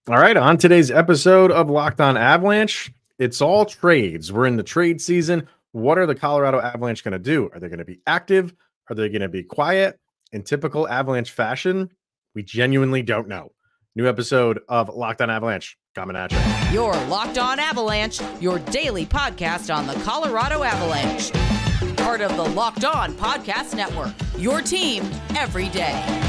All right, on today's episode of Locked On Avalanche, it's all trades. We're in the trade season. What are the Colorado Avalanche going to do? Are they going to be active? Are they going to be quiet? In typical Avalanche fashion, we genuinely don't know. New episode of Locked On Avalanche coming at you. You're Locked On Avalanche, your daily podcast on the Colorado Avalanche. Part of the Locked On Podcast Network, your team every day.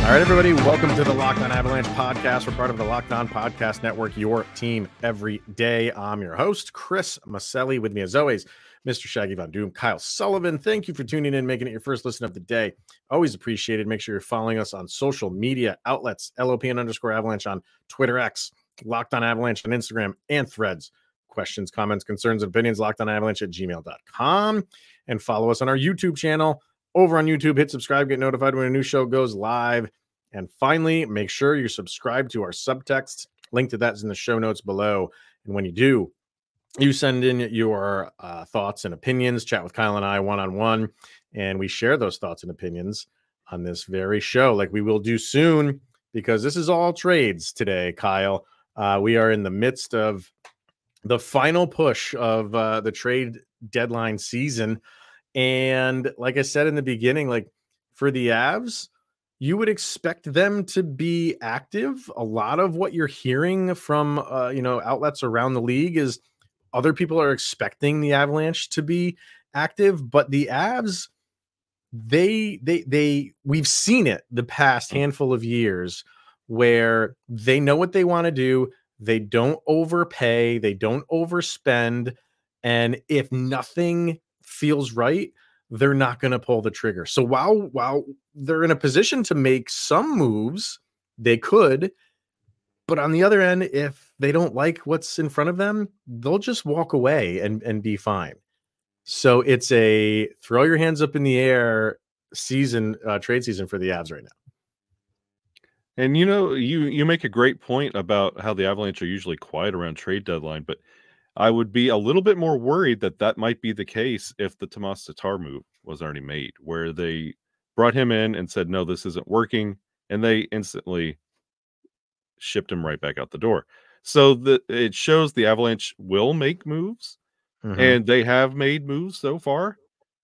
All right, everybody, welcome to the Locked On Avalanche podcast. We're part of the Locked On Podcast Network, your team every day. I'm your host, Chris Maselli. With me, as always, Mr. Shaggy Von Doom, Kyle Sullivan. Thank you for tuning in, making it your first listen of the day. Always appreciated. Make sure you're following us on social media outlets, LOPN_Avalanche on Twitter X, Locked On Avalanche on Instagram and Threads. Questions, comments, concerns, and opinions, lockedonavalanche@gmail.com. And follow us on our YouTube channel. Over on YouTube, hit subscribe, get notified when a new show goes live. And finally, make sure you're subscribed to our subtext. Link to that is in the show notes below. And when you do, you send in your thoughts and opinions, chat with Kyle and I one-on-one, and we share those thoughts and opinions on this very show, like we will do soon, because this is all trades today, Kyle. We are in the midst of the final push of the trade deadline season. And like I said in the beginning, like for the Avs, you would expect them to be active. A lot of what you're hearing from outlets around the league is other people are expecting the Avalanche to be active, but the Avs, we've seen it the past handful of years where they know what they want to do. They don't overpay, they don't overspend, and if nothing feels right, they're not going to pull the trigger. So while they're in a position to make some moves, they could, but on the other end, if they don't like what's in front of them, they'll just walk away and be fine. So it's a throw your hands up in the air season, trade season for the Avs right now. And you make a great point about how the Avalanche are usually quiet around trade deadline, but I would be a little bit more worried that might be the case if the Tomas Tatar move was already made, where they brought him in and said, no, this isn't working, and they instantly shipped him right back out the door. So it shows the Avalanche will make moves, and they have made moves so far,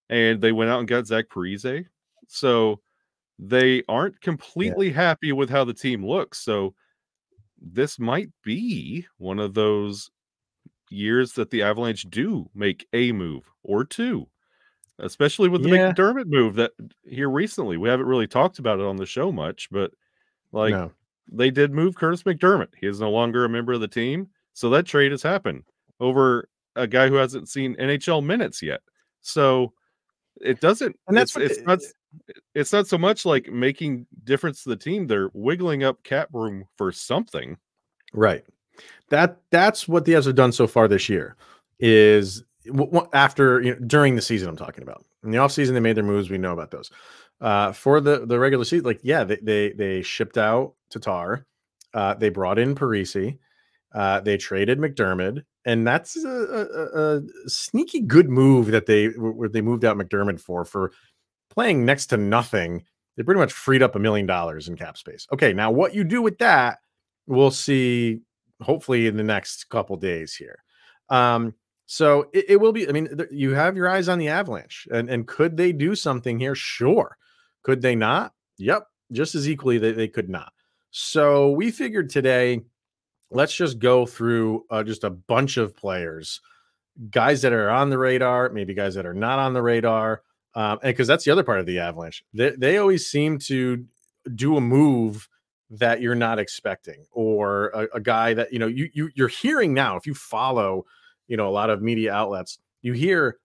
and they went out and got Zach Parise. So they aren't completely happy with how the team looks. So this might be one of those years that the Avalanche do make a move or two, especially with the McDermott move that here recently. We haven't really talked about it on the show much, but they did move Curtis McDermott. He is no longer a member of the team, so that trade has happened over a guy who hasn't seen NHL minutes yet. So it doesn't, and it's not so much like making difference to the team. They're wiggling up cap room for something, right? That's what the Avs have done so far this year. Is after during the season I'm talking about. In the offseason, they made their moves. We know about those. For the regular season, they shipped out Tatar. They brought in Parise. They traded McDermott, and that's a sneaky good move that they moved out McDermott for playing next to nothing. They pretty much freed up $1 million in cap space. Okay, now what you do with that, we'll see. Hopefully in the next couple days here. So it will be, I mean, you have your eyes on the Avalanche, and could they do something here? Sure. Could they not? Yep. Just as equally they could not. So we figured today, let's just go through just a bunch of players, guys that are on the radar, maybe guys that are not on the radar. And because that's the other part of the Avalanche. They always seem to do a move that you're not expecting, or a guy that you're hearing now. If you follow a lot of media outlets, you hear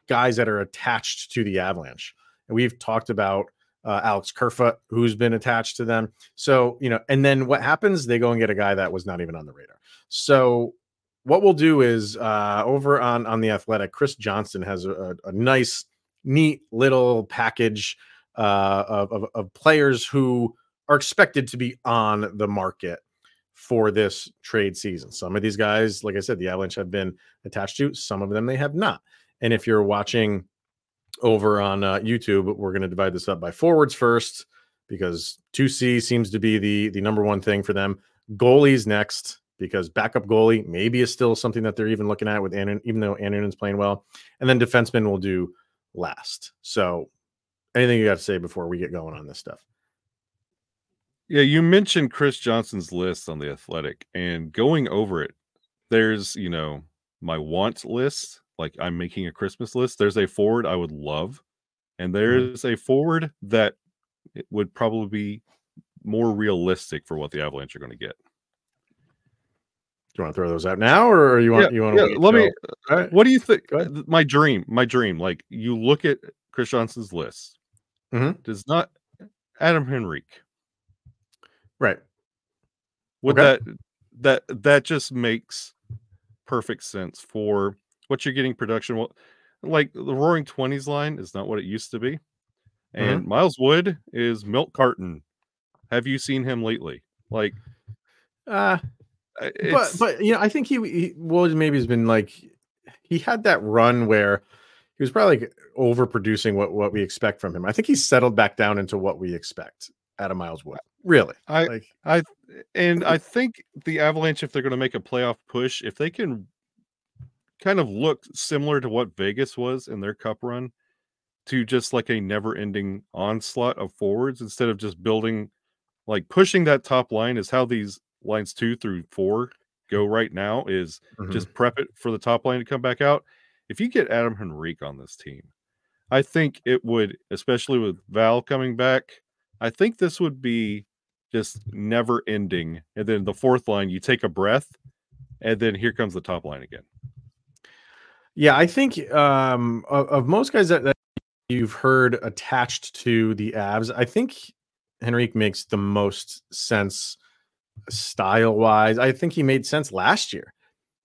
guys that are attached to the Avalanche, and we've talked about Alex Kerfoot, who's been attached to them. So and then what happens? They go and get a guy that was not even on the radar. So what we'll do is over on the Athletic, Chris Johnston has a nice, neat little package of players who are expected to be on the market for this trade season. Some of these guys, like I said, the Avalanche have been attached to. Some of them they have not. And if you're watching over on YouTube, we're going to divide this up by forwards first, because 2C seems to be the number one thing for them. Goalies next, because backup goalie maybe is still something that they're even looking at with Annunen, even though Annunen's playing well. And then defensemen will do last. So anything you got to say before we get going on this stuff? Yeah, you mentioned Chris Johnson's list on The Athletic, and going over it, there's, my want list. Like, I'm making a Christmas list. There's a forward I would love, and there's a forward that it would probably be more realistic for what the Avalanche are going to get. Do you want to throw those out now, or you want to wait? Let me. Right. What do you think? My dream. Like, you look at Chris Johnson's list. Does not Adam Henrique. Right. Would that just makes perfect sense for what you're getting production. Well, like the Roaring 20s line is not what it used to be. And Miles Wood is milk carton. Have you seen him lately? Like, but I think he maybe has been like, he had that run where he was probably like overproducing what we expect from him. I think he's settled back down into what we expect out of Miles Wood. Really, I think the Avalanche, if they're going to make a playoff push, if they can kind of look similar to what Vegas was in their cup run, to just like a never-ending onslaught of forwards instead of just building, like pushing that top line is how these lines 2 through 4 go right now, is just prep it for the top line to come back out. If you get Adam Henrique on this team, I think it would, especially with Val coming back, I think this would be just never ending. And then the fourth line, you take a breath, and then here comes the top line again. Yeah, I think of most guys that you've heard attached to the Avs, I think Henrique makes the most sense style-wise. I think he made sense last year.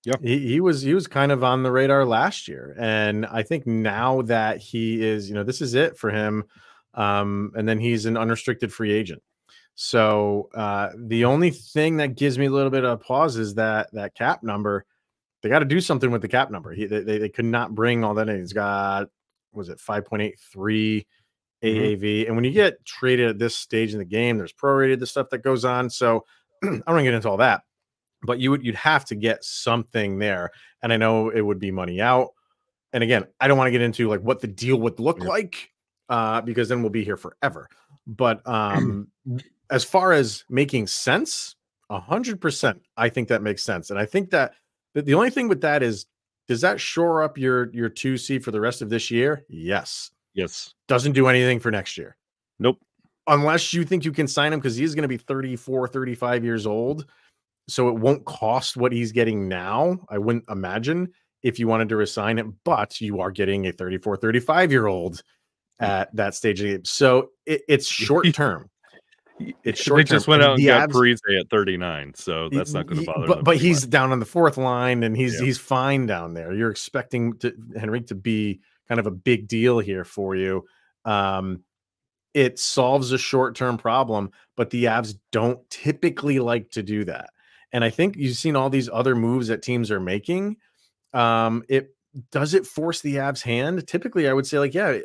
Yep. He was kind of on the radar last year. And I think now that he is, this is it for him. And then he's an unrestricted free agent. So the only thing that gives me a little bit of pause is that cap number. They got to do something with the cap number. They could not bring all that in. He's got, was it 5.83 AAV? And when you get traded at this stage in the game, there's prorated, the stuff that goes on. So I don't want to get into all that, but you'd have to get something there. And I know it would be money out. And again, I don't want to get into like what the deal would look like, because then we'll be here forever. But as far as making sense, 100%, I think that makes sense. And I think that the only thing with that is, does that shore up your 2C for the rest of this year? Yes. Doesn't do anything for next year. Nope. Unless you think you can sign him, because he's going to be 34, 35 years old. So it won't cost what he's getting now, I wouldn't imagine, if you wanted to resign him. But you are getting a 34, 35-year-old at that stage of the game. So it's short term. It's short. They just went out and got Parise at 39, so that's not going to bother them. But he's down on the fourth line, and he's fine down there. You're expecting Henrique to be kind of a big deal here for you. It solves a short-term problem, but the Avs don't typically like to do that. And I think you've seen all these other moves that teams are making. It force the Avs' hand? Typically, I would say, like, yeah,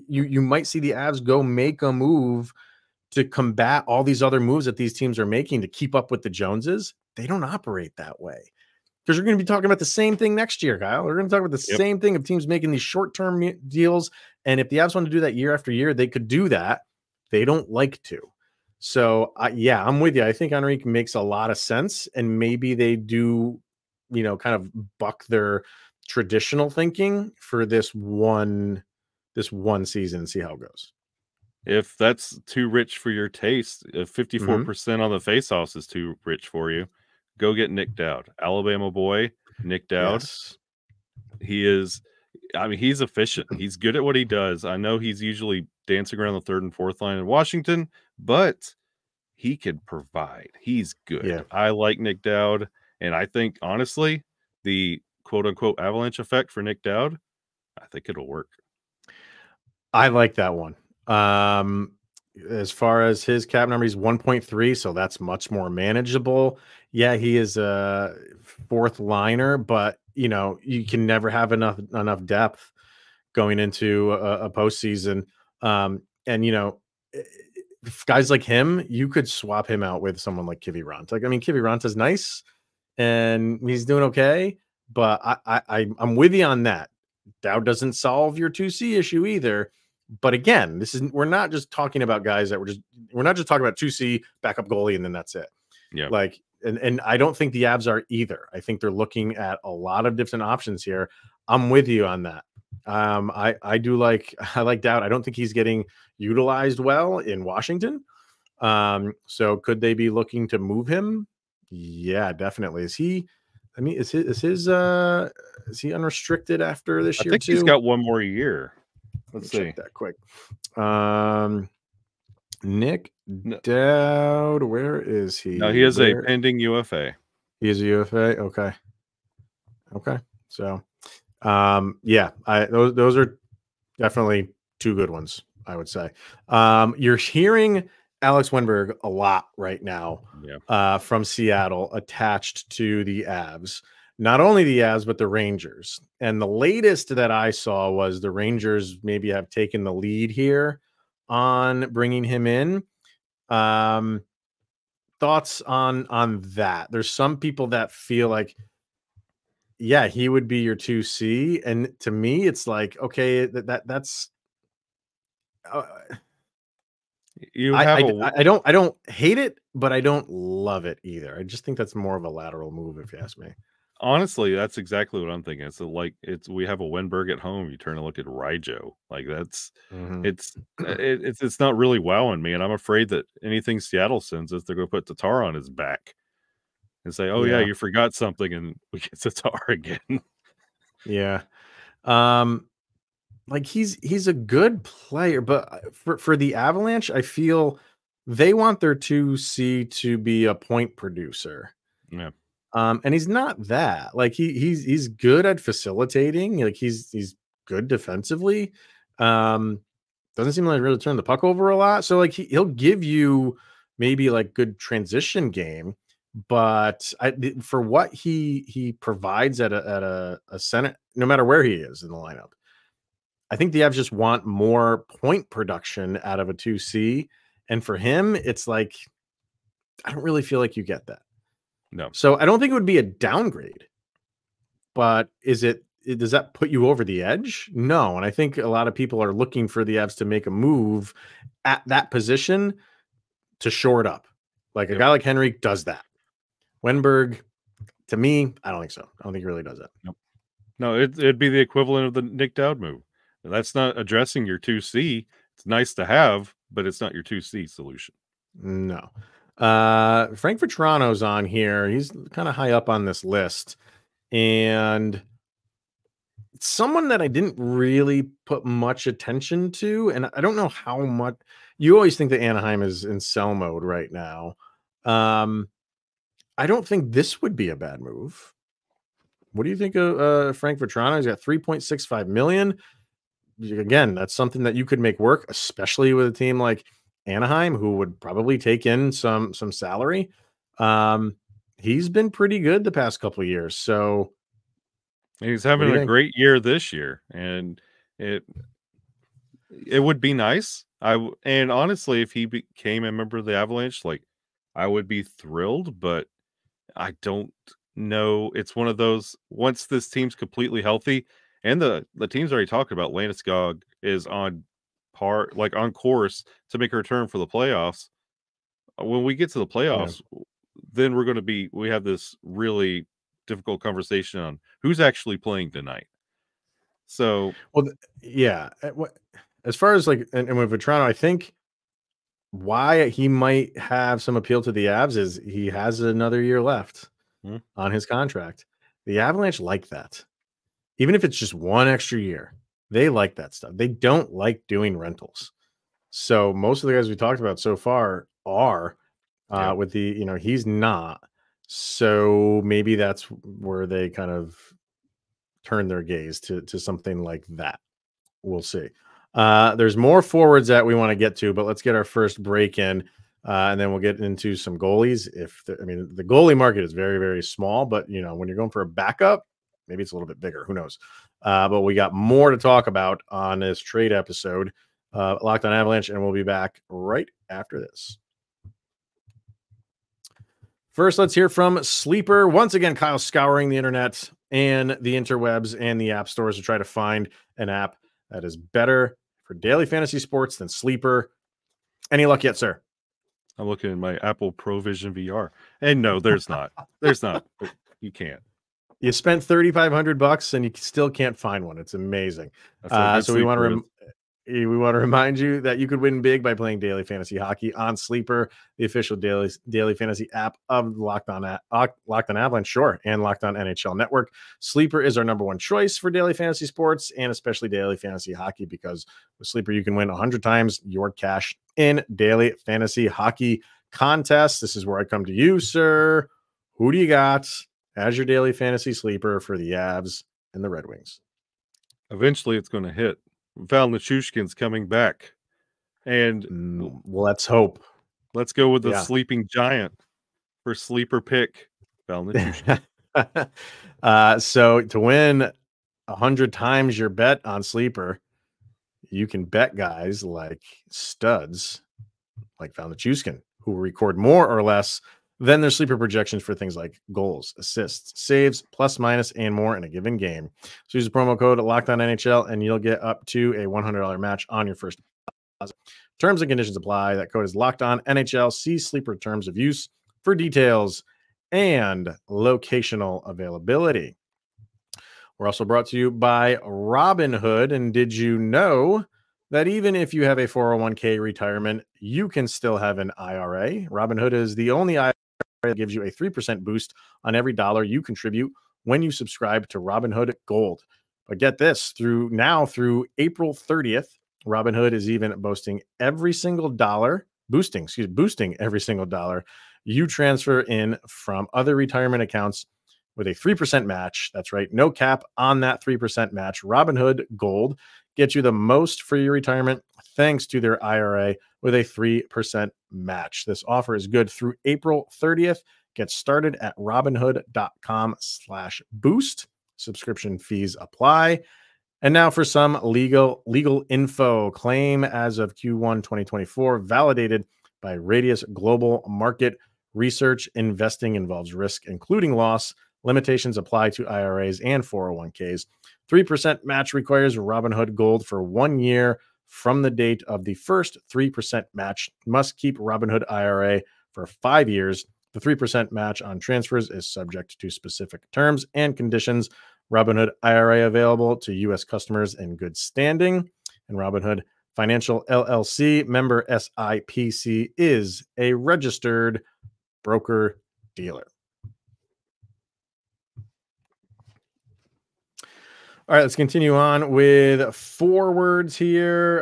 you might see the Avs go make a move to combat all these other moves that these teams are making to keep up with the Joneses. They don't operate that way, because we're going to be talking about the same thing next year, Kyle. We're going to talk about the same thing of teams making these short-term deals. And if the Avs want to do that year after year, they could do that. They don't like to. So yeah, I'm with you. I think Henrique makes a lot of sense, and maybe they do, kind of buck their traditional thinking for this one season and see how it goes. If that's too rich for your taste, if 54% on the faceoffs is too rich for you, go get Nick Dowd. Alabama boy, Nick Dowd. Yes. He's efficient. He's good at what he does. I know he's usually dancing around the third and fourth line in Washington, but he can provide. He's good. Yeah. I like Nick Dowd, and I think, honestly, the quote-unquote Avalanche effect for Nick Dowd, I think it'll work. I like that one. As far as his cap number, he's 1.3, so that's much more manageable. Yeah, he is a fourth liner, but you can never have enough depth going into a postseason. And guys like him, you could swap him out with someone like Kivi Rant. Like, I mean, Kivi Rant is nice and he's doing okay, but I'm with you on that. Dow doesn't solve your 2C issue either. But again, we're not just talking about guys that we're not just talking about 2C backup goalie and then that's it. Yeah. Like, and I don't think the Avs are either. I think they're looking at a lot of different options here. I'm with you on that. I like Dowd. I don't think he's getting utilized well in Washington. So could they be looking to move him? Yeah, definitely. Is he unrestricted after this year? I think he's got one more year. Let's see check that quick. Nick Dowd, where is he? No, he is a pending UFA. He is a UFA. Okay. So, yeah, those are definitely two good ones, I would say. You're hearing Alex Wenberg a lot right now, from Seattle, attached to the Avs. Not only the Avs, but the Rangers. And the latest that I saw was the Rangers maybe have taken the lead here on bringing him in. Thoughts on that? There's some people that feel like, yeah, he would be your 2C, and to me, it's like, okay, that's. I don't hate it, but I don't love it either. I just think that's more of a lateral move, if you ask me. Honestly, that's exactly what I'm thinking. So, like, we have a Wenberg at home. You turn and look at Rijo. Like, that's it's not really wowing me, and I'm afraid that anything Seattle sends us, they're going to put Tatar on his back and say, "Oh yeah, you forgot something," and we get Tatar again. Yeah, like he's a good player, but for the Avalanche, I feel they want their 2C to be a point producer. Yeah. And he's not that. Like he's good at facilitating. Like he's good defensively. Doesn't seem like really turn the puck over a lot. So like he'll give you maybe like good transition game, but for what he provides at a center, no matter where he is in the lineup, I think the Avs just want more point production out of a 2C. And for him, it's like, I don't really feel like you get that. No. So I don't think it would be a downgrade, but does that put you over the edge? No. And I think a lot of people are looking for the Avs to make a move at that position to shore it up. Like a guy like Henrik does that. Wenberg, to me, I don't think so. I don't think he really does that. Nope. No, it'd be the equivalent of the Nick Dowd move. That's not addressing your 2C. It's nice to have, but it's not your 2C solution. No. Frank Vetrano's on here. He's kind of high up on this list, and someone that I didn't really put much attention to, and I don't know how much. You always think that Anaheim is in sell mode right now. I don't think this would be a bad move. What do you think of Frank Vetrano? He's got $3.65 million. Again, that's something that you could make work, especially with a team like Anaheim, who would probably take in some salary. He's been pretty good the past couple of years. So he's having a great year this year, and it would be nice. And honestly, if he became a member of the Avalanche, like, I would be thrilled, but I don't know. It's one of those, once this team's completely healthy, and the team's already talked about, Landeskog is on course to make a return for the playoffs. When we get to the playoffs, then we have this really difficult conversation on who's actually playing tonight. So, as far as like, and with Vetrano, I think why he might have some appeal to the Avs is he has another year left on his contract. The Avalanche like that. Even if it's just one extra year, they like that stuff. They don't like doing rentals. So most of the guys we talked about so far are with the, he's not. So maybe that's where they kind of turn their gaze to something like that. We'll see. There's more forwards that we want to get to, but let's get our first break in, and then we'll get into some goalies. The goalie market is very, very small, but when you're going for a backup, maybe it's a little bit bigger. Who knows? But we got more to talk about on this trade episode. Locked on Avalanche, and we'll be back right after this. First, let's hear from Sleeper. Once again, Kyle scouring the internet and the interwebs and the app stores to try to find an app that is better for daily fantasy sports than Sleeper. Any luck yet, sir? I'm looking at my Apple Pro Vision VR, and no, there's not. There's not. You can't. You spent $3,500 and you still can't find one. It's amazing. So we want to remind you that you could win big by playing daily fantasy hockey on Sleeper, the official daily fantasy app of Locked On Avalanche, sure, and Locked On NHL Network. Sleeper is our number one choice for daily fantasy sports and especially daily fantasy hockey, because with Sleeper you can win 100 times your cash in daily fantasy hockey contests. This is where I come to you, sir. Who do you got as your daily fantasy sleeper for the Avs and the Red Wings? Eventually, it's going to hit. Val Nichushkin's coming back, and let's hope. Let's go with the sleeping giant for sleeper pick, Val Nichushkin. So to win 100 times your bet on Sleeper, you can bet guys like studs, like Val Nichushkin, who will record more or less than their sleeper projections for things like goals, assists, saves, plus, minus, and more in a given game. So use the promo code LOCKEDONNHL and you'll get up to a $100 match on your first deposit. Terms and conditions apply. That code is LOCKEDONNHL. See Sleeper terms of use for details and locational availability. We're also brought to you by Robinhood. And did you know that even if you have a 401k retirement, you can still have an IRA? Robinhood is the only IRA that gives you a 3% boost on every dollar you contribute when you subscribe to Robinhood Gold. But get this, through April 30th, Robinhood is even boosting every single dollar you transfer in from other retirement accounts with a 3% match. That's right, no cap on that 3% match. Robinhood Gold gets you the most for your retirement thanks to their IRA with a 3% match. This offer is good through April 30th. Get started at robinhood.com/boost. Subscription fees apply. And now for some legal info. Claim as of Q1 2024, validated by Radius Global Market Research. Investing involves risk, including loss. Limitations apply to IRAs and 401ks. 3% match requires Robinhood Gold for 1 year from the date of the first 3% match. Must keep Robinhood IRA for 5 years. The 3% match on transfers is subject to specific terms and conditions. Robinhood IRA available to U.S. customers in good standing. And Robinhood Financial LLC, member SIPC, is a registered broker-dealer. All right, let's continue on with forwards here.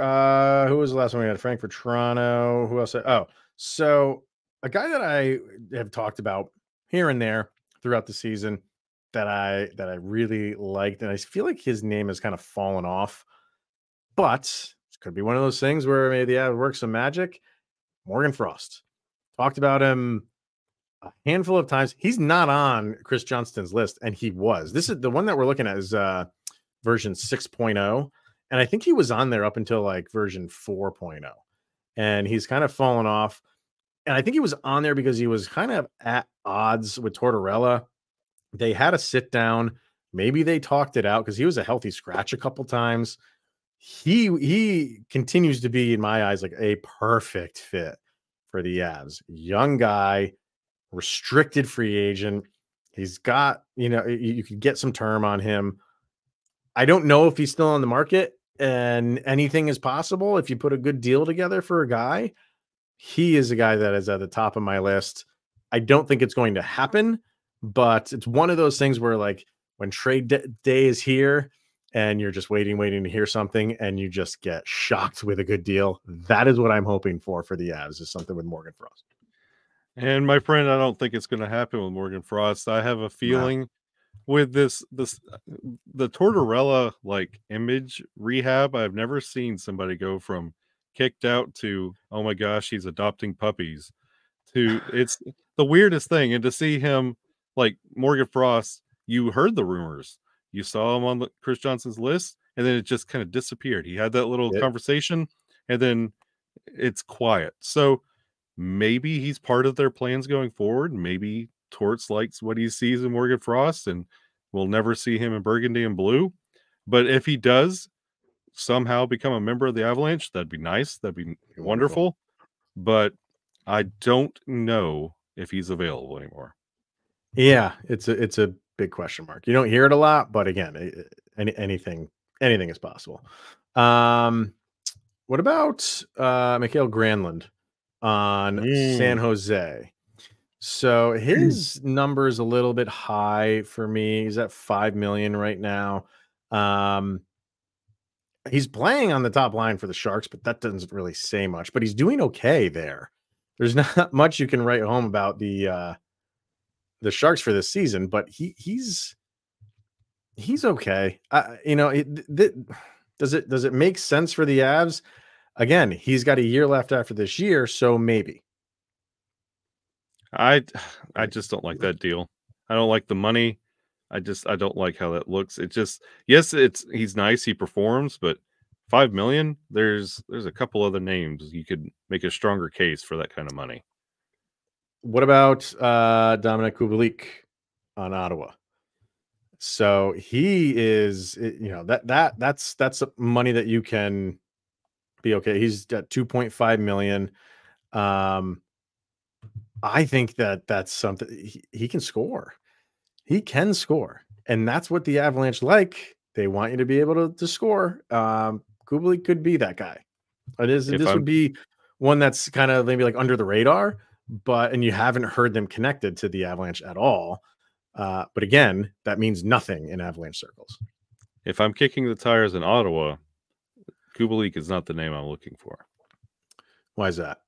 Who was the last one we had? Frankfurt, Toronto. Who else? So a guy that I have talked about here and there throughout the season that I really liked, and I feel like his name has kind of fallen off, but it could be one of those things where maybe it works some magic. Morgan Frost. Talked about him a handful of times. He's not on Chris Johnston's list, and he was. This is the one that we're looking at is version 6.0, and I think he was on there up until like version 4.0, and he's kind of fallen off. And I think he was on there because he was kind of at odds with Tortorella. They had a sit down. Maybe they talked it out because he was a healthy scratch a couple times. He continues to be, in my eyes, like a perfect fit for the Avs. Young guy, restricted free agent. He's got, you could get some term on him. I don't know if he's still on the market, and anything is possible if you put a good deal together for a guy. He is a guy that is at the top of my list. I don't think it's going to happen, but it's one of those things where, like, when trade day is here and you're just waiting to hear something and you just get shocked with a good deal. That is what I'm hoping for the Avs, is something with Morgan Frost. And my friend, I don't think it's going to happen with Morgan Frost. I have a feeling with the Tortorella like image rehab, I've never seen somebody go from kicked out to, oh my gosh, he's adopting puppies, to it's the weirdest thing. And to see him, like Morgan Frost, you heard the rumors. You saw him on Chris Johnson's list, and then it just kind of disappeared. He had that little conversation, and then it's quiet. So maybe he's part of their plans going forward. Maybe Torts likes what he sees in Morgan Frost, and we'll never see him in burgundy and blue. But if he does somehow become a member of the Avalanche, that'd be nice. That'd be wonderful. But I don't know if he's available anymore. Yeah, it's a big question mark. You don't hear it a lot, but again, anything is possible. What about Mikael Granlund on San Jose? So his number is a little bit high for me. He's at $5 million right now. He's playing on the top line for the Sharks, but that doesn't really say much. But he's doing okay there. There's not much you can write home about the Sharks for this season, but he's okay. Does it make sense for the Avs? Again, he's got a year left after this year, so maybe. I just don't like that deal. I don't like the money. I don't like how that looks. It just, yes, he's nice, he performs, but $5 million, there's a couple other names you could make a stronger case for that kind of money. What about Dominic Kubalik on Ottawa? So he is, that's money that you can be okay. He's at $2.5 million. I think that's something he can score. He can score, and that's what the Avalanche like. They want you to be able to score. Kubalik could be that guy. This would be one that's kind of maybe like under the radar, and you haven't heard them connected to the Avalanche at all. But again, that means nothing in Avalanche circles. If I'm kicking the tires in Ottawa, Kubalik is not the name I'm looking for. Why is that?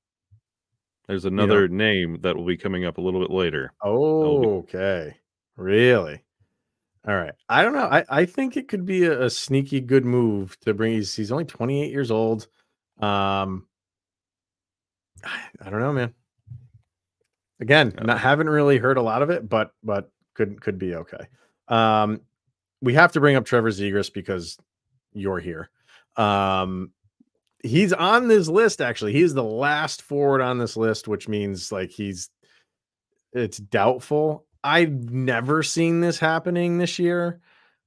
There's another name that will be coming up a little bit later. Oh, okay. Really? All right. I don't know. I think it could be a sneaky good move to bring. He's only 28 years old. I don't know, man. Again, haven't really heard a lot of it, but could be okay. We have to bring up Trevor Zegras because you're here. He's on this list. Actually, he's the last forward on this list, which means like it's doubtful. I've never seen this happening this year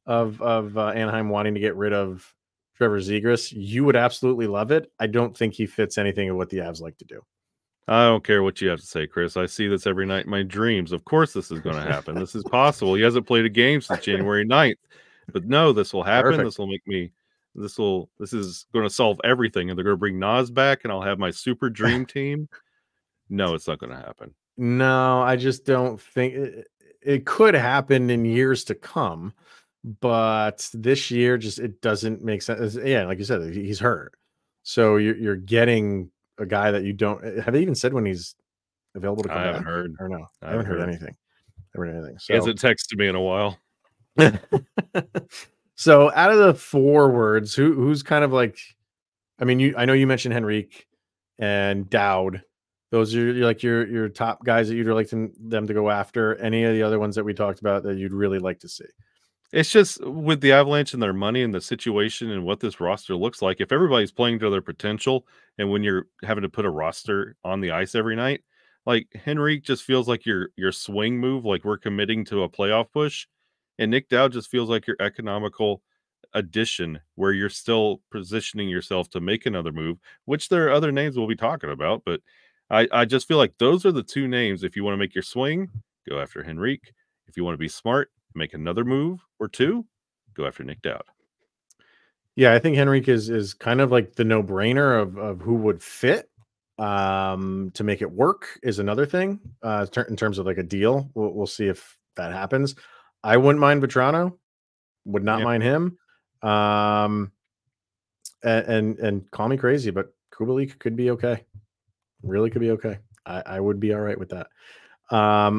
of Anaheim wanting to get rid of Trevor Zegras. You would absolutely love it. I don't think he fits anything of what the Avs like to do. I don't care what you have to say, Chris. I see this every night in my dreams. Of course this is going to happen. This is possible. He hasn't played a game since January 9th. But no, this will happen. Perfect. This will make me this is going to solve everything. And they're going to bring Nas back and I'll have my super dream team. No, it's not going to happen. No, I just don't think it could happen in years to come. But this year, it doesn't make sense. Yeah, like you said, he's hurt. So you're getting a guy that you don't have. They even said when he's available to come back? I haven't heard. Or no, I haven't heard anything. So, he hasn't texted me in a while. So out of the forwards, who's kind of like, I mean, I know you mentioned Henrique and Dowd. Those are your top guys that you'd like them to go after. Any of the other ones that we talked about that you'd really like to see? It's just with the Avalanche and their money and the situation and what this roster looks like. If everybody's playing to their potential, and when you're having to put a roster on the ice every night, like Henrique just feels like your swing move, like we're committing to a playoff push, and Nick Dowd just feels like your economical addition, where you're still positioning yourself to make another move. Which there are other names we'll be talking about, but I just feel like those are the two names. If you want to make your swing, go after Henrique. If you want to be smart, make another move or two, go after Nick Dowd. Yeah, I think Henrique is kind of like the no-brainer of who would fit. To make it work is another thing. In terms of like a deal, we'll see if that happens. I wouldn't mind Vetrano. Would not mind him. And call me crazy, but Kubalik could be okay. Really could be okay. I would be all right with that.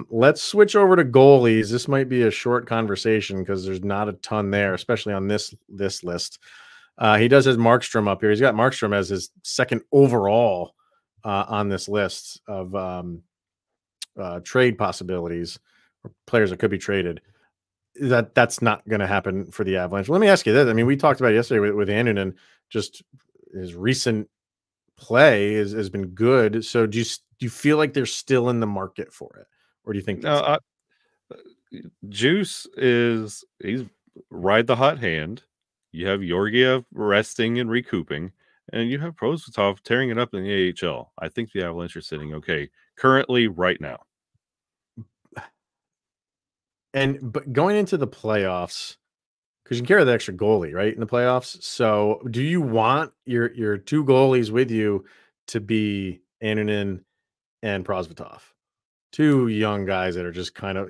Let's switch over to goalies. This might be a short conversation because there's not a ton there, especially on this list. He does his Markstrom up here. He's got Markstrom as his second overall on this list of trade possibilities or players that could be traded. that's not going to happen for the Avalanche. Let me ask you this. I mean, we talked about it yesterday with Anderson, just his recent play has been good. So do you feel like they're still in the market for it? Or do you think that's Juice he's ride the hot hand. You have Georgiev resting and recouping, and you have Prosvetov tearing it up in the AHL. I think the Avalanche are sitting okay currently right now. but going into the playoffs, because you can carry the extra goalie, right, in the playoffs. So do you want your two goalies with you to be Annunen and Prosvetov? Two young guys that are just kind of,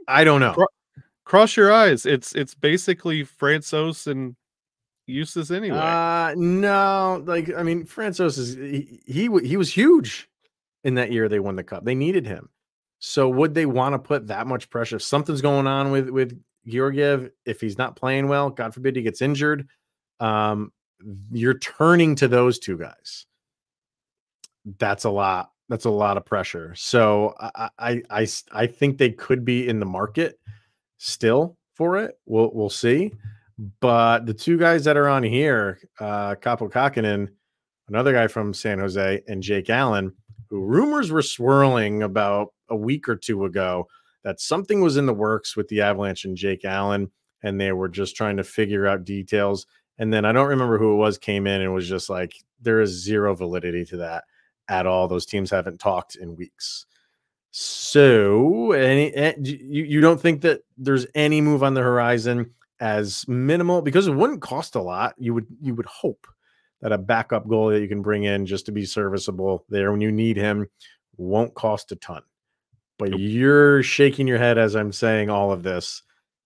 I don't know. Cross your eyes. It's basically Francouz and Eustace anyway. No, like, I mean, Francouz he was huge in that year they won the cup. They needed him. So would they want to put that much pressure? If something's going on with Georgiev, if he's not playing well, God forbid he gets injured, you're turning to those two guys. That's a lot. That's a lot of pressure. So I think they could be in the market still for it. We'll see. But the two guys that are on here, Kaapo Kähkönen, another guy from San Jose, and Jake Allen, who rumors were swirling about a week or two ago that something was in the works with the Avalanche and Jake Allen, and they were just trying to figure out details. And then I don't remember who it was came in and was just like, there is zero validity to that at all. Those teams haven't talked in weeks. So you don't think that there's any move on the horizon as minimal, because it wouldn't cost a lot. You would hope that a backup goalie that you can bring in just to be serviceable there when you need him won't cost a ton. But nope. You're shaking your head as I'm saying all of this.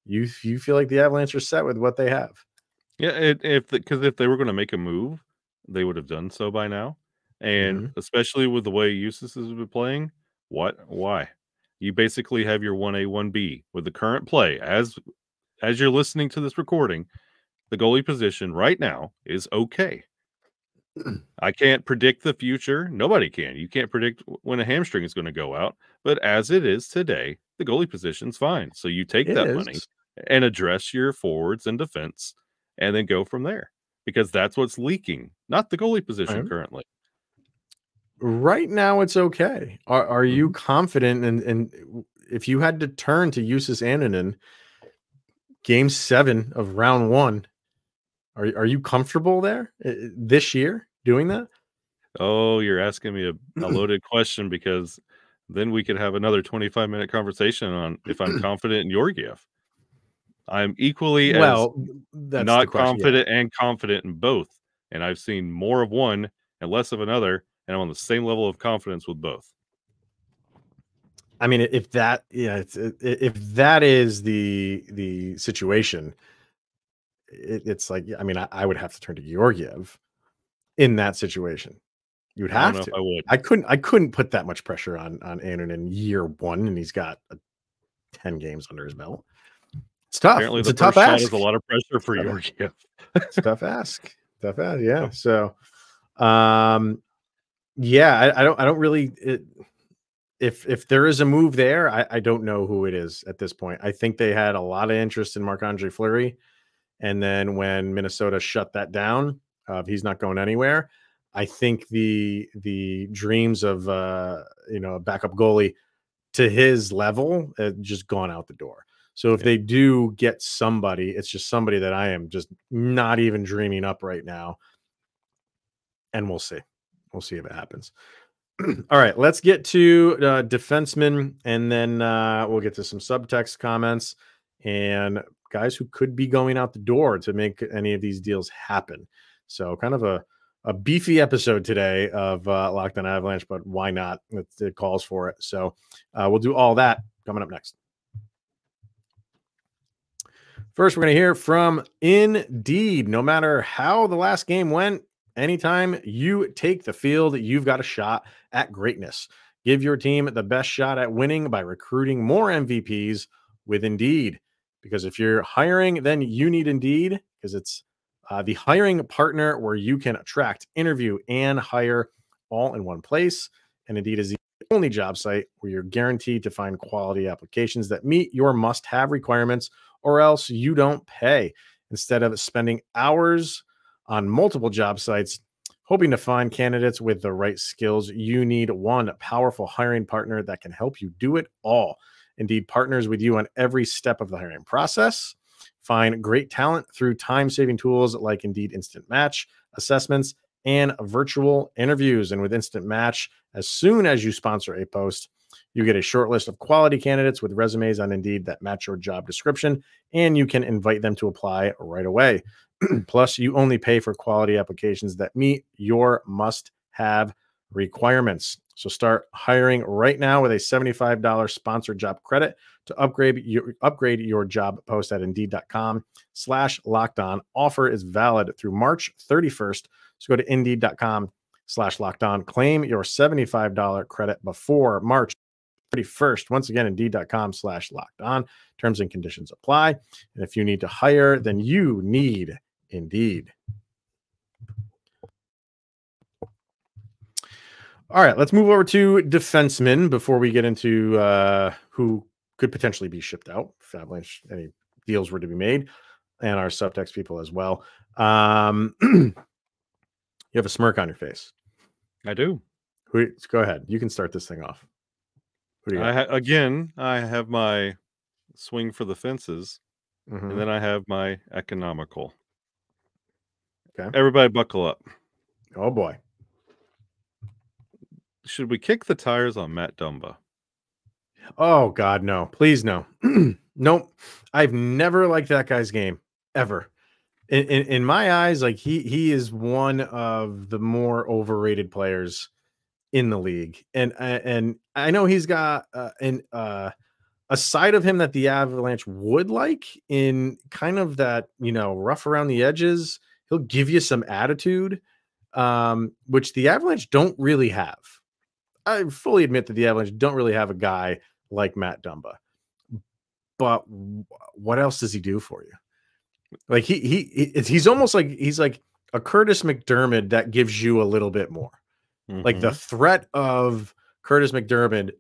You feel like the Avalanche are set with what they have. Yeah, because if they were going to make a move, they would have done so by now. And especially with the way Eustace has been playing, why? You basically have your 1A, 1B with the current play. As you're listening to this recording, the goalie position right now is okay. I can't predict the future. Nobody can. You can't predict when a hamstring is going to go out. But as it is today, the goalie position's fine. So you take that money and address your forwards and defense and then go from there. Because that's what's leaking, not the goalie position currently. Right now, it's okay. Are you confident? And if you had to turn to Justus Annunen, Game 7 of Round 1, are you comfortable there this year doing that? Oh, you're asking me a loaded question, because then we could have another 25-minute conversation on if I'm confident in Georgiev. I'm equally as not confident and confident in both, and I've seen more of one and less of another, and I'm on the same level of confidence with both. I mean, if that is the situation, it's like, I mean, I would have to turn to Georgiev in that situation. You would have to. I would. I couldn't put that much pressure on Anderson in year 1, and he's got 10 games under his belt. It's tough. Apparently, it's a tough ask. Is a lot of pressure for Georgiev. It's a tough ask. Tough ask. Yeah. So, yeah, I don't really. If there is a move there, I don't know who it is at this point. I think they had a lot of interest in Marc-Andre Fleury, and then when Minnesota shut that down, he's not going anywhere. I think the dreams of a backup goalie to his level just gone out the door. So if they do get somebody, it's just somebody that I am just not even dreaming up right now. And we'll see. We'll see if it happens. All right, let's get to defensemen, and then we'll get to some subtext comments and guys who could be going out the door to make any of these deals happen. So kind of a beefy episode today of Locked On Avalanche, but why not? It calls for it. So we'll do all that coming up next. First, we're going to hear from Indeed. No matter how the last game went, anytime you take the field, you've got a shot at greatness. Give your team the best shot at winning by recruiting more MVPs with Indeed. Because if you're hiring, then you need Indeed, because it's the hiring partner where you can attract, interview, and hire all in one place. And Indeed is only job site where you're guaranteed to find quality applications that meet your must-have requirements, or else you don't pay. Instead of spending hours on multiple job sites hoping to find candidates with the right skills, you need one powerful hiring partner that can help you do it all. Indeed partners with you on every step of the hiring process. Find great talent through time-saving tools like Indeed Instant Match, assessments, and virtual interviews. And with Instant Match, as soon as you sponsor a post, you get a short list of quality candidates with resumes on Indeed that match your job description, and you can invite them to apply right away. Plus, you only pay for quality applications that meet your must-have requirements. So start hiring right now with a $75 sponsored job credit to upgrade your job post at Indeed.com/lockedon. Offer is valid through March 31st. So go to Indeed.com/lockedon. Claim your $75 credit before March 31st. Once again, Indeed.com/lockedon. Terms and conditions apply. And if you need to hire, then you need Indeed. All right, let's move over to defensemen before we get into who could potentially be shipped out if Avalanche any deals were to be made, and our subtext people as well. You have a smirk on your face. I do. Go ahead. You can start this thing off. Who do you got? Again, I have my swing for the fences, and then I have my economical. Okay. Everybody buckle up. Oh, boy. Should we kick the tires on Matt Dumba? Oh, God, no. Please, no. Nope. I've never liked that guy's game, ever. In my eyes, like he is one of the more overrated players in the league. And I know he's got a side of him that the Avalanche would like, in kind of that, rough around the edges. He'll give you some attitude, which the Avalanche don't really have. I fully admit that the Avalanche don't really have a guy like Matt Dumba. But what else does he do for you? Like he's almost like he's like a Curtis McDermott that gives you a little bit more. Like the threat of Curtis McDermott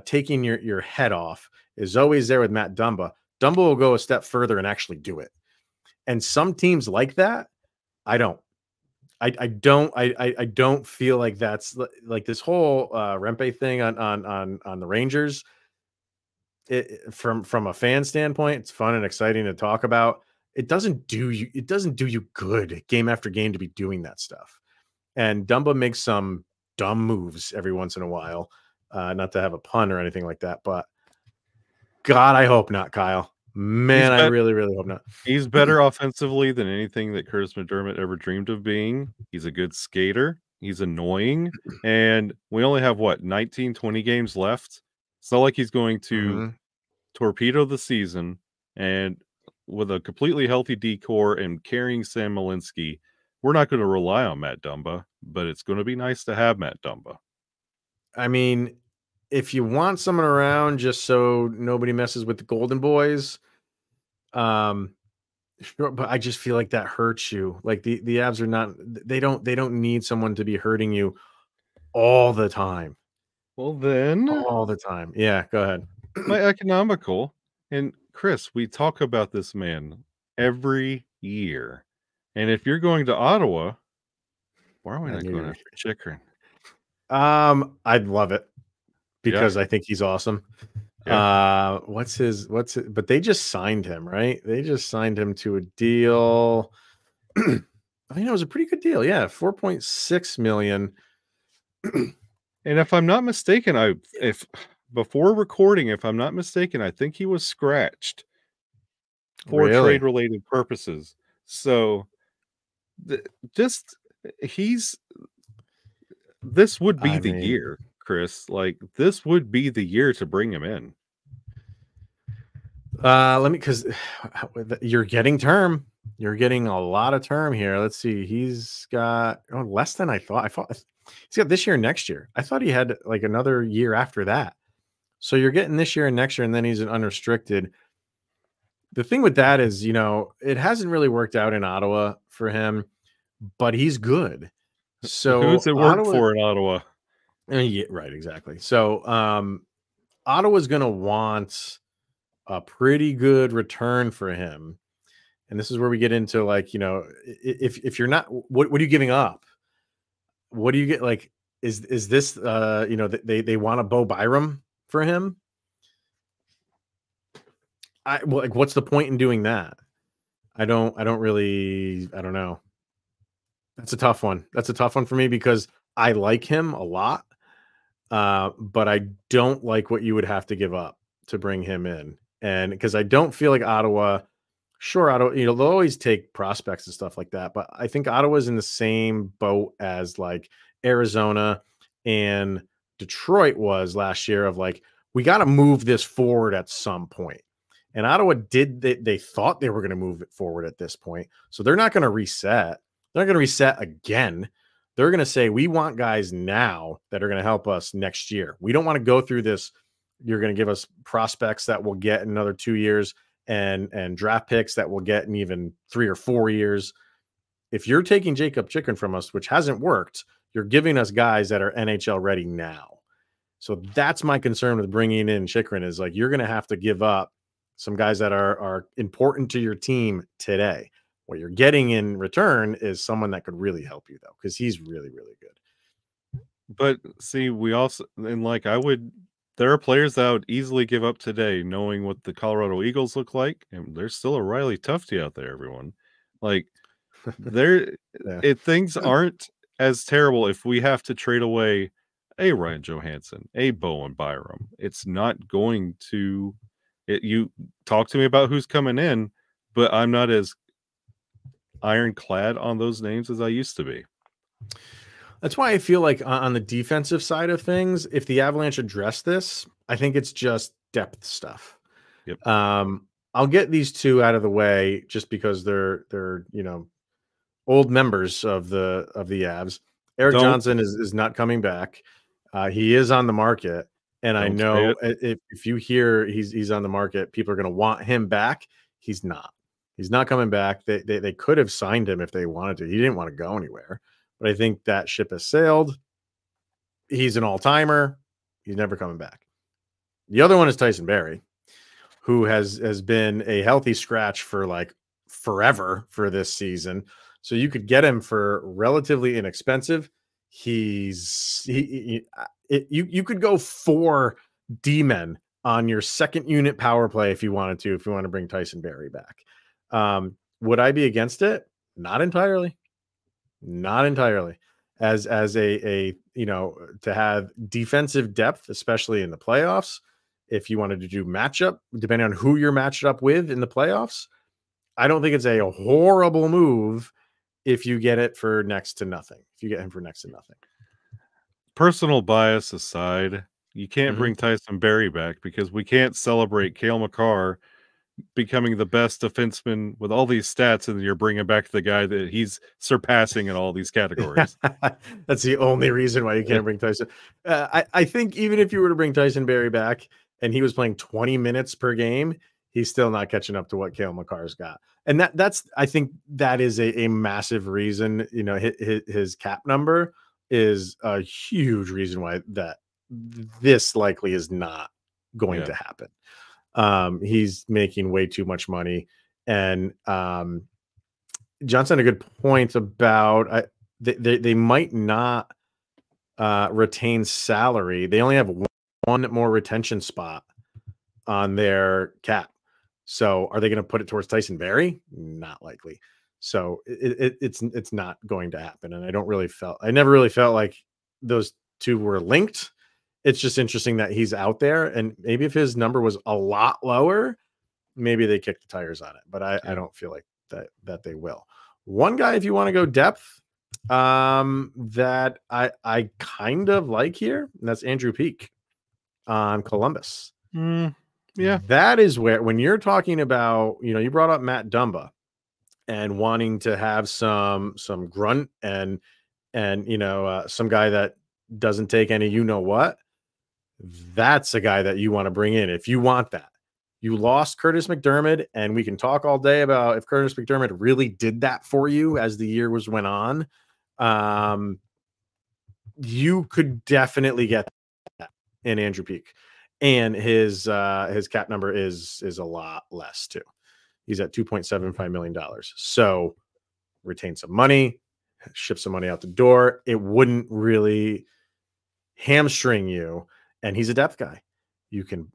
taking your head off is always there with Matt Dumba. Dumba will go a step further and actually do it. And some teams like that, I don't. I don't feel like that's like this whole Rempe thing on the Rangers. From a fan standpoint, it's fun and exciting to talk about. It doesn't do you good game after game to be doing that stuff. And Dumba makes some dumb moves every once in a while. Not to have a pun or anything like that, but God, I hope not, Kyle. Man, I really, really hope not. He's better offensively than anything that Curtis McDermott ever dreamed of being. He's a good skater. He's annoying. And we only have, 19, 20 games left? It's not like he's going to torpedo the season. And with a completely healthy decor and carrying Sam Malinsky, we're not going to rely on Matt Dumba, but it's going to be nice to have Matt Dumba. I mean, if you want someone around just so nobody messes with the Golden Boys, sure, but I just feel like that hurts you. Like the Avs are not, they don't need someone to be hurting you all the time. Well, then all the time. Yeah, go ahead. My economical, and Chris, we talk about this man every year. And if you're going to Ottawa, why are we not going after Chychrun? I'd love it because I think he's awesome. Yeah. But they just signed him, right? They just signed him to a deal. I think it was a pretty good deal. Yeah, $4.6 million. And if I'm not mistaken, before recording, if I'm not mistaken, I think he was scratched for trade-related purposes. So this would be the year, Chris. Like, this would be the year to bring him in. Because you're getting term. You're getting a lot of term here. Let's see. He's got less than I thought. He's got this year and next year. I thought he had like another year after that. So you're getting this year and next year, and then he's an unrestricted. The thing with that is, it hasn't really worked out in Ottawa for him, but he's good. So who's it work for in Ottawa? Yeah, right, exactly. So Ottawa's going to want a pretty good return for him. And this is where we get into, like, if you're not, what are you giving up? What do you get? Like, is this, they want a Bo Byram for him? Like, what's the point in doing that? I don't know. That's a tough one. That's a tough one for me because I like him a lot. But I don't like what you would have to give up to bring him in. And because I don't feel like Ottawa, sure, Ottawa, they'll always take prospects and stuff like that. But I think Ottawa's in the same boat as like Arizona and Detroit was last year of like, we got to move this forward at some point. And Ottawa they thought they were going to move it forward at this point. So they're not going to reset. They're not going to reset again. They're going to say, we want guys now that are going to help us next year. We don't want to go through this. You're going to give us prospects that we'll get in another 2 years and draft picks that we'll get in even 3 or 4 years. If you're taking Jacob Chychrun from us, which hasn't worked, you're giving us guys that are NHL ready now. So that's my concern with bringing in Chychrun is like, you're going to have to give up some guys that are important to your team today. What you're getting in return is someone that could really help you, though, because he's really, really good. But see, we also, and like there are players that I would easily give up today, knowing what the Colorado Eagles look like, and there's still a Riley Tufte out there. Everyone, like, things aren't as terrible if we have to trade away a Ryan Johansson, a Bowen Byram. It's not going to. You talk to me about who's coming in, but I'm not as ironclad on those names as I used to be. That's why I feel like on the defensive side of things, if the Avalanche address this, I think it's just depth stuff. Yep. I'll get these two out of the way just because they're old members of the Avs. Eric Johnson is not coming back. He is on the market, and I know if you hear he's on the market, people are going to want him back. He's not. He's not coming back. They could have signed him if they wanted to. He didn't want to go anywhere. But I think that ship has sailed. He's an all-timer. He's never coming back. The other one is Tyson Barrie, who has been a healthy scratch for like forever for this season. So you could get him for relatively inexpensive. You could go 4 D-men on your second unit power play if you wanted to bring Tyson Barrie back. Would I be against it? Not entirely. Not entirely. As a to have defensive depth, especially in the playoffs, if you wanted to do matchup, depending on who you're matched up with in the playoffs, I don't think it's a horrible move if you get it for next to nothing. If you get him for next to nothing. Personal bias aside, you can't bring Tyson Barrie back because we can't celebrate Cale Makar becoming the best defenseman with all these stats, and you're bringing back the guy that he's surpassing in all these categories. That's the only reason why you can't bring Tyson. I think even if you were to bring Tyson Barrie back and he was playing 20 minutes per game, he's still not catching up to what Cale Makar's got. And I think that is a massive reason. His cap number is a huge reason why that this likely is not going to happen. He's making way too much money. And Johnson had a good point about they might not retain salary. They only have one more retention spot on their cap. So are they going to put it towards Tyson Barrie? Not likely. So it's not going to happen. And I never really felt like those two were linked. It's just interesting that he's out there, and maybe if his number was a lot lower, maybe they kick the tires on it. But I don't feel like that they will. One guy, if you want to go depth, that I kind of like here, and that's Andrew Peeke on Columbus. Yeah, that is where, when you're talking about, you brought up Matt Dumba and wanting to have some grunt and some guy that doesn't take any what. That's a guy that you want to bring in if you want that. You lost Curtis McDermott, and we can talk all day about if Curtis McDermott really did that for you as the year went on. you could definitely get that in Andrew Peak, and his cap number is a lot less too. He's at $2.75 million. So retain some money, ship some money out the door. It wouldn't really hamstring you. And he's a depth guy. You can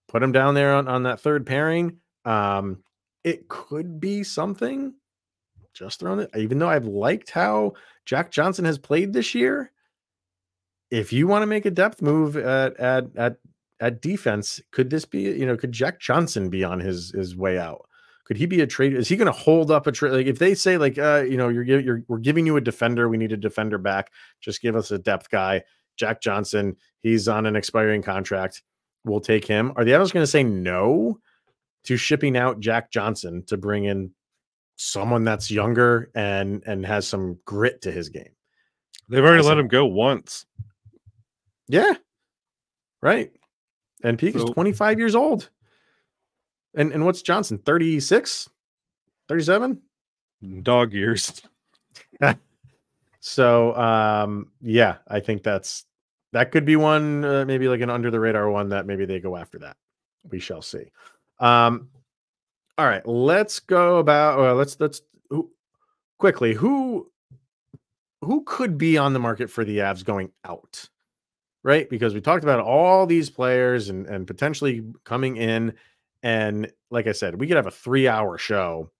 put him down there on that third pairing. It could be something. Just throwing it, even though I've liked how Jack Johnson has played this year. If you want to make a depth move at defense, could this be, could Jack Johnson be on his way out? Could he be a trade? Is he going to hold up a trade? Like if they say like, we're giving you a defender, we need a defender back. Just give us a depth guy. Jack Johnson, he's on an expiring contract. We'll take him. Are the Avalanche going to say no to shipping out Jack Johnson to bring in someone that's younger and has some grit to his game? They've already let him go once. Yeah. Right. And Peak is 25 years old. And what's Johnson? 36? 37? Dog years. So, yeah, I think that could be one, maybe like an under the radar one that maybe they go after that. We shall see. All right, let's go about, let's quickly, who could be on the market for the Avs going out, right? Because we talked about all these players and potentially coming in. And like I said, we could have a 3-hour show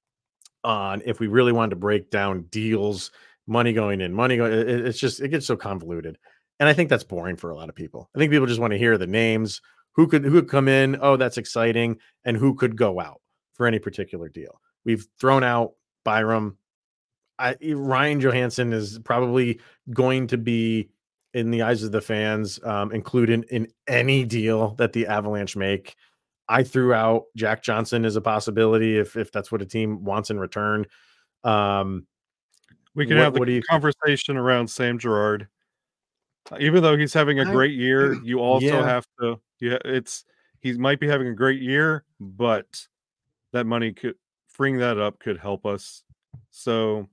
on if we really wanted to break down deals, money going in, money going. It's just, it gets so convoluted. And I think that's boring for a lot of people. I think people just want to hear the names, who could come in. Oh, that's exciting. And who could go out for any particular deal. We've thrown out Byram. Ryan Johansson is probably going to be, in the eyes of the fans, included in any deal that the Avalanche make. I threw out Jack Johnson as a possibility if that's what a team wants in return. We can have the conversation around Sam Girard. Even though he's having a great year, you also have to. He might be having a great year, but that money could freeing that up could help us. So,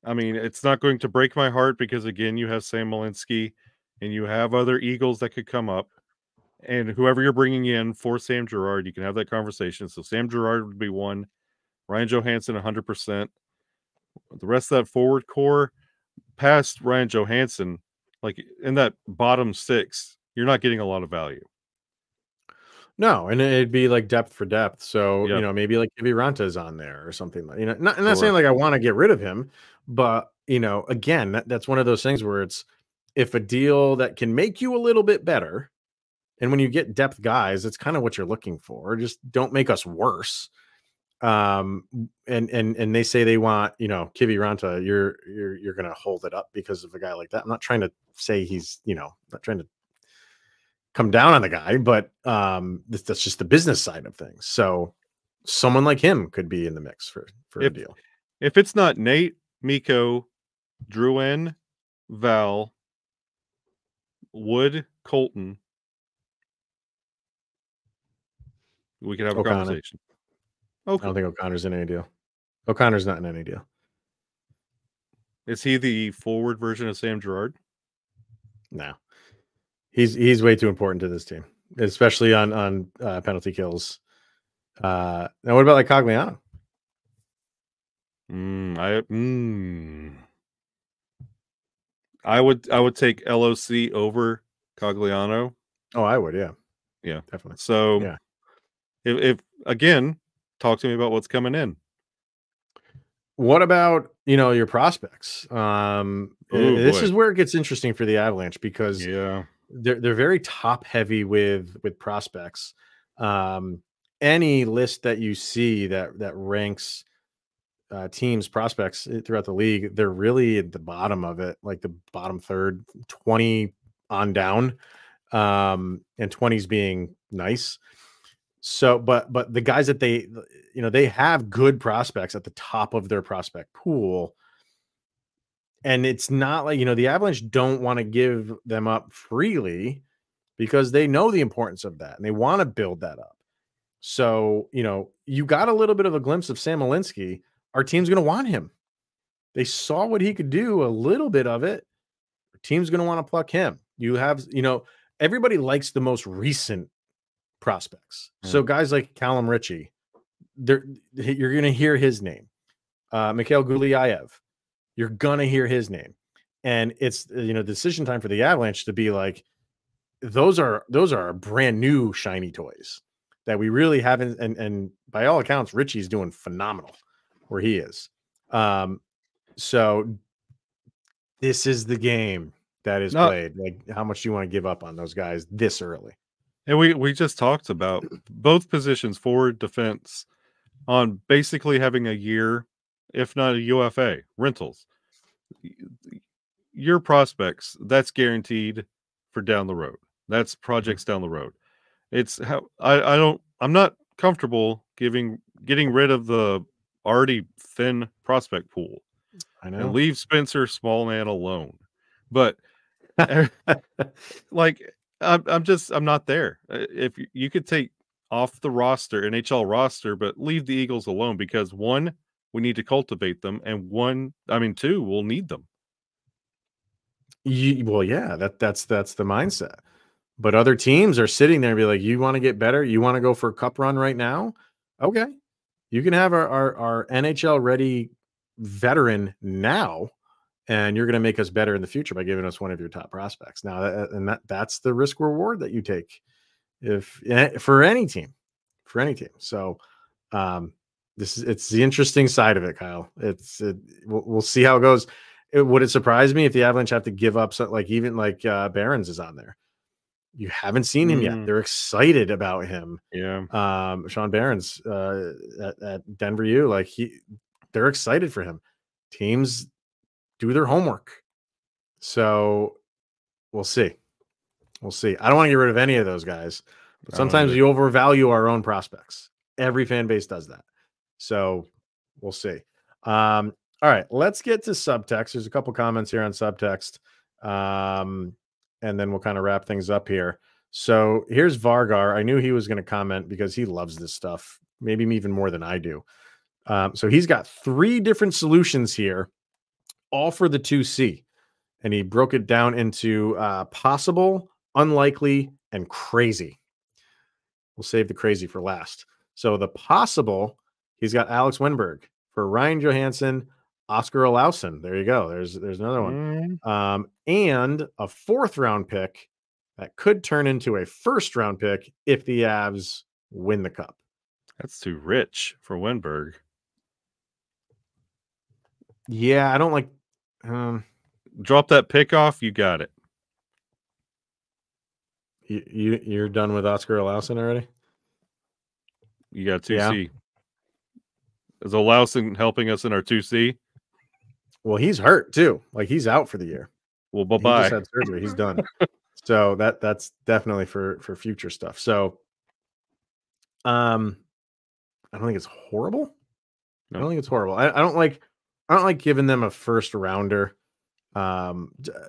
I mean, it's not going to break my heart because again, you have Sam Malinsky and you have other Eagles that could come up. And whoever you're bringing in for Sam Girard, you can have that conversation. So Sam Girard would be one. Ryan Johansson, 100%. The rest of that forward core, past Ryan Johansson, like in that bottom 6, you're not getting a lot of value. No, and it'd be like depth for depth. So, maybe like Kiviranta is on there or something. Not saying like I want to get rid of him, but, again, that's one of those things where it's if a deal that can make you a little bit better. And when you get depth guys, it's kind of what you're looking for. Just don't make us worse. And they say they want, Kiviranta, you're going to hold it up because of a guy like that. I'm not trying to say he's, not trying to come down on the guy, but that's just the business side of things. So someone like him could be in the mix for a deal. If it's not Nate, Mikko, Drouin, Val, Wood, Colton, we could have a conversation. Okay. I don't think O'Connor's in any deal. O'Connor's not in any deal. Is he the forward version of Sam Girard? No. He's way too important to this team, especially on penalty kills. Now, what about like Cogliano? I would take LOC over Cogliano. Oh, I would, yeah, definitely. So, yeah. If again, talk to me about what's coming in. What about your prospects? This is where it gets interesting for the Avalanche because they're very top heavy with prospects. Any list that you see that ranks teams prospects throughout the league, they're really at the bottom of it, like the bottom third, 20 on down, and 20s being nice. So, but the guys that they have good prospects at the top of their prospect pool. And it's not like, the Avalanche don't want to give them up freely because they know the importance of that and they want to build that up. So, you got a little bit of a glimpse of Sam Malinsky. Our team's going to want him. They saw what he could do, a little bit of it, team's going to want to pluck him. You have, everybody likes the most recent prospects. So guys like Callum Ritchie, you're going to hear his name. Mikhail Gulyayev, you're going to hear his name. And it's, decision time for the Avalanche to be like, those are brand new shiny toys that we really haven't. And by all accounts, Ritchie's doing phenomenal where he is. So this is the game that is played. Like, how much do you want to give up on those guys this early? And we just talked about both positions, forward, defense, on basically having a year, if not a UFA, rentals. Your prospects, that's guaranteed for down the road. That's projects down the road. It's how I'm not comfortable getting rid of the already thin prospect pool. I know. And leave Spencer Smallman alone. But like I'm not there. If you could take off the roster, NHL roster, but leave the Eagles alone, because one, we need to cultivate them, and two, we'll need them. That's the mindset. But other teams are sitting there and be like, you want to get better? You want to go for a cup run right now? Okay. You can have our NHL ready veteran now, and you're going to make us better in the future by giving us one of your top prospects. Now, that's the risk reward that you take for any team. So it's the interesting side of it, Kyle. We'll see how it goes. Would it surprise me if the Avalanche have to give up something like Barons is on there? You haven't seen him yet. They're excited about him. Yeah. Sean Barons at Denver U, they're excited for him. Teams do their homework. So we'll see. I don't want to get rid of any of those guys, but sometimes we overvalue our own prospects. Every fan base does that. So we'll see. All right, let's get to subtext. There's a couple comments here on subtext. And then we'll kind of wrap things up here. So here's Vargar. I knew he was going to comment because he loves this stuff, maybe even more than I do. So he's got 3 different solutions here, all for the 2C. And he broke it down into possible, unlikely, and crazy. We'll save the crazy for last. So the possible, he's got Alex Wenberg for Ryan Johansson, Oscar Olausson. There you go. There's another one. And a 4th round pick that could turn into a 1st round pick if the Avs win the cup. That's too rich for Wenberg. Yeah, I don't like. Drop that pick off. You got it. You're done with Oscar Olausson already? You got 2C. Yeah. Is Olausson helping us in our 2C? Well, he's hurt too. He's out for the year. Well, bye-bye. He just had surgery. He's done. So that's definitely for future stuff. So I don't think it's horrible. No. I don't think it's horrible. I don't like giving them a 1st rounder. I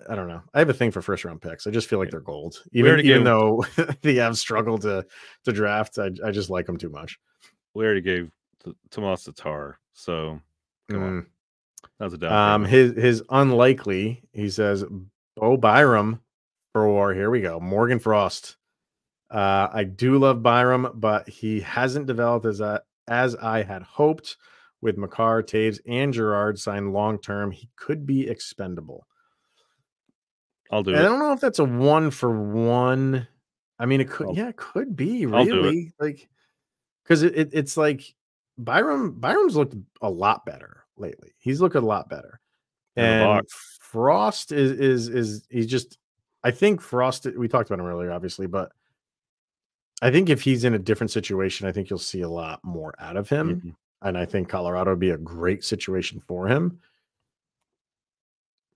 don't know. I have a thing for 1st round picks. I just feel like they're gold. Even though the Avs struggle to draft, I just like them too much. We already gave Tomas Tatar, so come on. That's a down payment. His unlikely, he says, Bo Byram for, here we go, Morgan Frost. I do love Byram, but he hasn't developed as I had hoped. With Makar, Taves, and Gerard signed long-term, he could be expendable. I'll do it. I don't know if that's a 1-for-1. I mean, it could. It could be, really. Because it's like Byram's looked a lot better lately. He's looked a lot better. And Frost is he's just, I think Frost, we talked about him earlier, obviously, but I think if he's in a different situation, I think you'll see a lot more out of him. Mm-hmm. And I think Colorado would be a great situation for him.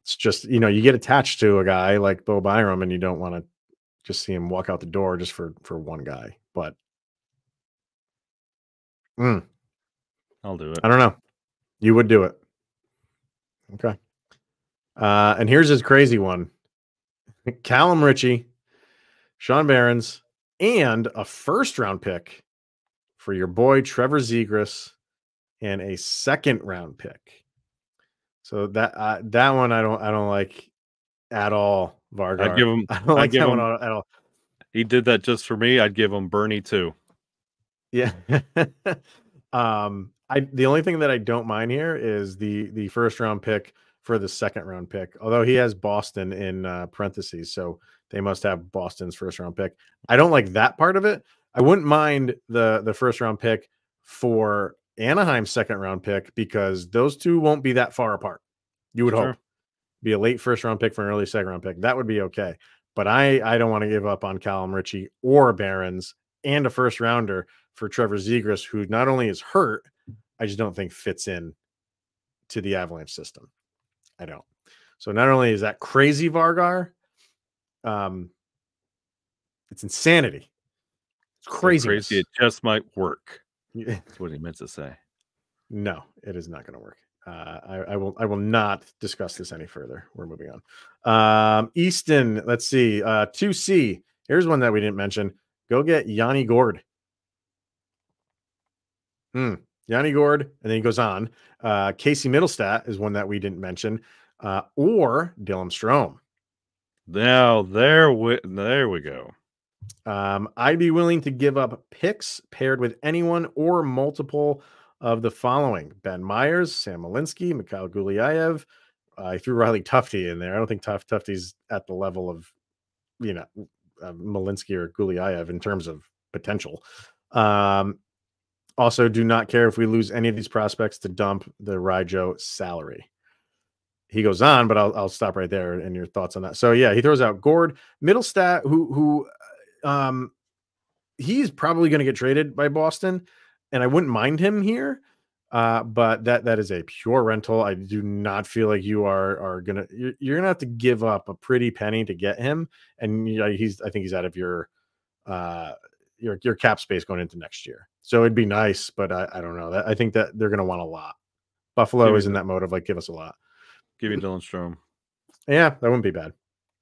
It's just, you get attached to a guy like Bo Byram and you don't want to just see him walk out the door just for one guy. But I'll do it. I don't know. You would do it. Okay. And here's his crazy one. Callum Ritchie, Sean Barons, and a 1st round pick for your boy Trevor Zegras, and a 2nd round pick. So that one I don't like. at all, Vargar. I'd give him. I don't like that one at all. He did that just for me. I'd give him Bernie too. Yeah. The only thing that I don't mind here is the first round pick for the second round pick, although he has Boston in parentheses, so they must have Boston's first round pick. I don't like that part of it. I wouldn't mind the first round pick for Anaheim's second round pick because those two won't be that far apart. You would hope. Be a late first round pick for an early second round pick. That would be okay. But I don't want to give up on Callum Ritchie or Barons and a first rounder for Trevor Zegras, who not only is hurt, I just don't think fits in to the Avalanche system. I don't. So not only is that crazy, Vargar, it's insanity. It's crazy. So crazy. It just might work. That's what he meant to say. No, it is not going to work. I will not discuss this any further. We're moving on. Easton, let's see. 2C. Here's one that we didn't mention. Go get Yanni Gourde. Yanni Gourde, and then he goes on. Casey Middlestat is one that we didn't mention, or Dylan Strome. Now there we go. I'd be willing to give up picks paired with anyone or multiple of the following: Ben Myers, Sam Malinsky, Mikhail Gulyayev. I threw Riley Tufte in there. I don't think Tufte's at the level of, Malinsky or Gulyayev in terms of potential. Also, do not care if we lose any of these prospects to dump the Ryjo salary. He goes on, but I'll stop right there and your thoughts on that. So yeah, he throws out Gourde, Middlestat, who he's probably going to get traded by Boston, and I wouldn't mind him here. But that is a pure rental. I do not feel like you're gonna have to give up a pretty penny to get him, and I think he's out of your cap space going into next year. So it'd be nice, but I don't know. I think that they're gonna want a lot. Buffalo is in that mode of like, give us a lot. Give me Dylan Strome. Yeah, that wouldn't be bad.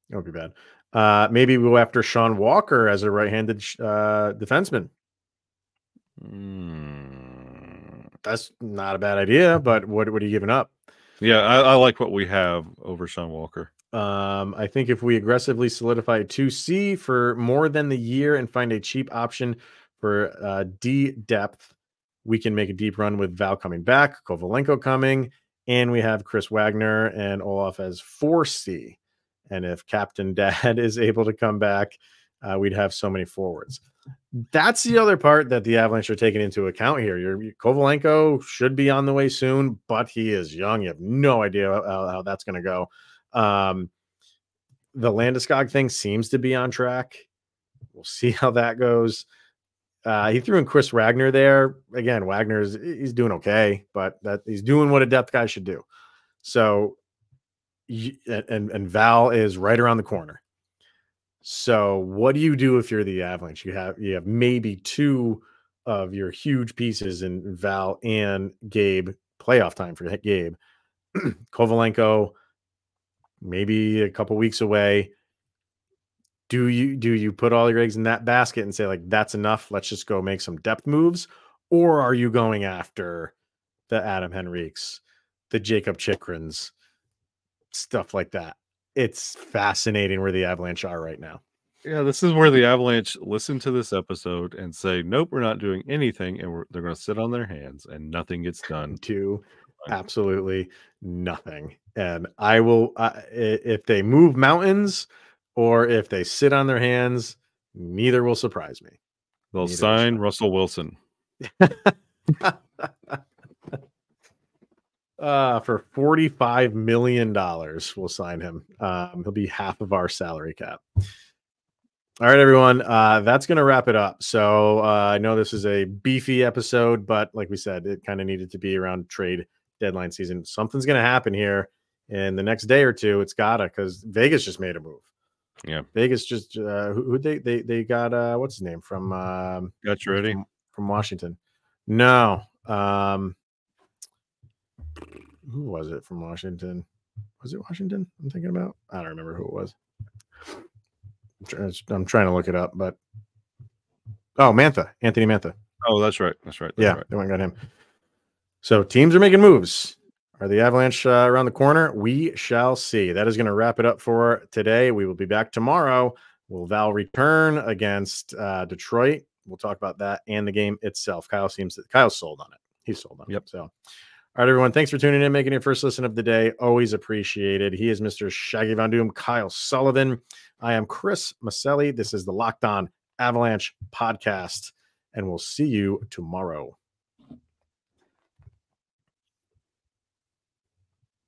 It wouldn't be bad. Maybe we'll go after Sean Walker as a right-handed defenseman. That's not a bad idea, but what are you giving up? Yeah, I like what we have over Sean Walker. I think if we aggressively solidify 2C for more than the year and find a cheap option for D depth, we can make a deep run with Val coming back, Kovalenko coming, and we have Chris Wagner and Olaf as 4C. And if Captain Dad is able to come back, we'd have so many forwards. That's the other part that the Avalanche are taking into account here. Kovalenko should be on the way soon, but he is young. You have no idea how that's going to go. The Landeskog thing seems to be on track. We'll see how that goes. He threw in Chris Wagner there. Again, he's doing okay, but that he's doing what a depth guy should do. So, and Val is right around the corner. So what do you do if you're the Avalanche? You have maybe two of your huge pieces in Val and Gabe. Playoff time for Gabe. Kovalenko, maybe a couple weeks away. Do you put all your eggs in that basket and say, like, that's enough, let's just go make some depth moves? Or are you going after the Adam Henriques, the Jacob Chykrins, stuff like that? It's fascinating where the Avalanche are right now. Yeah, this is where the Avalanche listen to this episode and say, nope, we're not doing anything, and they're going to sit on their hands and nothing gets done. To absolutely nothing. And I will, if they move mountains or if they sit on their hands, neither will surprise me. They'll sign Russell Wilson. For $45 million, we'll sign him. He'll be half of our salary cap. All right, everyone. That's going to wrap it up. So I know this is a beefy episode, but like we said, it kind of needed to be around trade deadline season. Something's going to happen here in the next day or two. It's gotta, because Vegas just made a move. Yeah, Vegas just who they got what's his name from got you ready from Washington. No, who was it from Washington? Was it Washington? I'm thinking about. I don't remember who it was. I'm trying to look it up, but Anthony Mantha. Oh, that's right. That's right. They went and got him. So teams are making moves. Are the Avalanche around the corner? We shall see. That is going to wrap it up for today. We will be back tomorrow. Will Val return against Detroit? We'll talk about that and the game itself. Kyle's sold on it. He's sold on it. So, all right, everyone. Thanks for tuning in, making your first listen of the day. Always appreciated. He is Mr. Shaggy Von Doom, Kyle Sullivan. I am Chris Maselli. This is the Locked On Avalanche podcast, and we'll see you tomorrow.